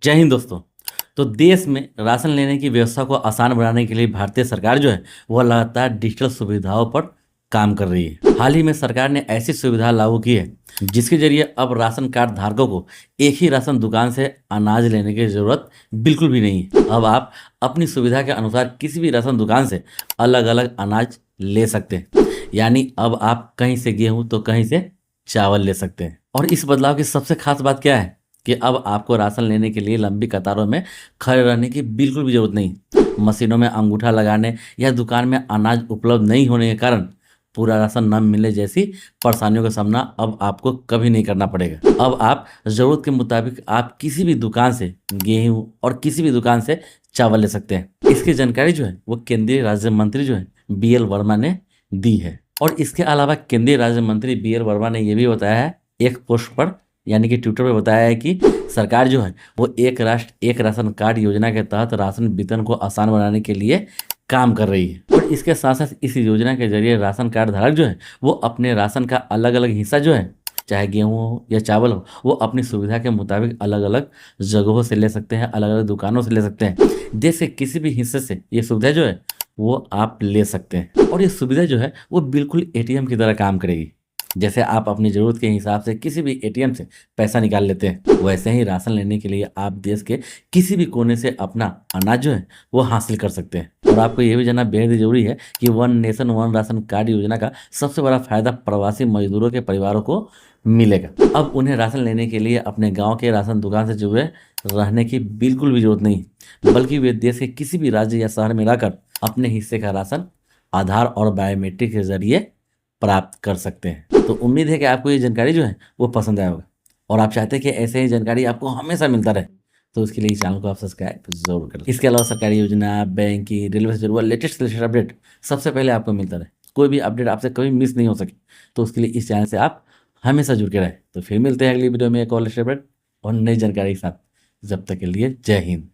जय हिंद दोस्तों। तो देश में राशन लेने की व्यवस्था को आसान बनाने के लिए भारतीय सरकार जो है वह लगातार डिजिटल सुविधाओं पर काम कर रही है। हाल ही में सरकार ने ऐसी सुविधा लागू की है जिसके जरिए अब राशन कार्ड धारकों को एक ही राशन दुकान से अनाज लेने की जरूरत बिल्कुल भी नहीं है। अब आप अपनी सुविधा के अनुसार किसी भी राशन दुकान से अलग अलग अनाज ले सकते हैं। यानी अब आप कहीं से गेहूं तो कहीं से चावल ले सकते हैं। और इस बदलाव की सबसे खास बात क्या है कि अब आपको राशन लेने के लिए लंबी कतारों में खड़े रहने की बिल्कुल भी जरूरत नहीं। मशीनों में अंगूठा लगाने या दुकान में अनाज उपलब्ध नहीं होने के कारण पूरा राशन न मिलने जैसी परेशानियों का सामना अब आपको कभी नहीं करना पड़ेगा। अब आप ज़रूरत के मुताबिक आप किसी भी दुकान से गेहूं और किसी भी दुकान से चावल ले सकते हैं। इसकी जानकारी जो है वो केंद्रीय राज्य मंत्री जो है BL वर्मा ने दी है। और इसके अलावा केंद्रीय राज्य मंत्री BL वर्मा ने यह भी बताया है एक पोस्ट पर, यानी कि ट्विटर पे बताया है कि सरकार जो है वो एक राष्ट्र एक राशन कार्ड योजना के तहत राशन वितरण को आसान बनाने के लिए काम कर रही है। और इसके साथ साथ इस योजना के जरिए राशन कार्ड धारक जो है वो अपने राशन का अलग अलग हिस्सा जो है, चाहे गेहूं हो या चावल हो, वो अपनी सुविधा के मुताबिक अलग अलग जगहों से ले सकते हैं, अलग अलग दुकानों से ले सकते हैं। देश के किसी भी हिस्से से ये सुविधा जो है वो आप ले सकते हैं। और ये सुविधा जो है वो बिल्कुल ATM की तरह काम करेगी। जैसे आप अपनी ज़रूरत के हिसाब से किसी भी ATM से पैसा निकाल लेते हैं, वैसे ही राशन लेने के लिए आप देश के किसी भी कोने से अपना अनाज जो है वो हासिल कर सकते हैं। और आपको ये भी जानना बेहद ही जरूरी है कि one nation one ration card योजना का सबसे बड़ा फायदा प्रवासी मजदूरों के परिवारों को मिलेगा। अब उन्हें राशन लेने के लिए अपने गाँव के राशन दुकान से जुड़े रहने की बिल्कुल भी जरूरत नहीं, बल्कि वे देश के किसी भी राज्य या शहर में रहकर अपने हिस्से का राशन आधार और बायोमेट्रिक के जरिए प्राप्त कर सकते हैं। तो उम्मीद है कि आपको ये जानकारी जो है वो पसंद आया होगा और आप चाहते हैं कि ऐसे ही जानकारी आपको हमेशा मिलता रहे, तो उसके लिए इस चैनल को आप सब्सक्राइब जरूर करें। इसके अलावा सरकारी योजना, बैंकिंग, रेलवे से जुड़ा लेटेस्ट अपडेट सबसे पहले आपको मिलता रहे, कोई भी अपडेट आपसे कभी मिस नहीं हो सके, तो उसके लिए इस चैनल से आप हमेशा जुड़ के रहे। तो फिर मिलते हैं अगली वीडियो में एक और लेटेस्ट अपडेट और नई जानकारी के साथ। जब तक के लिए जय हिंद।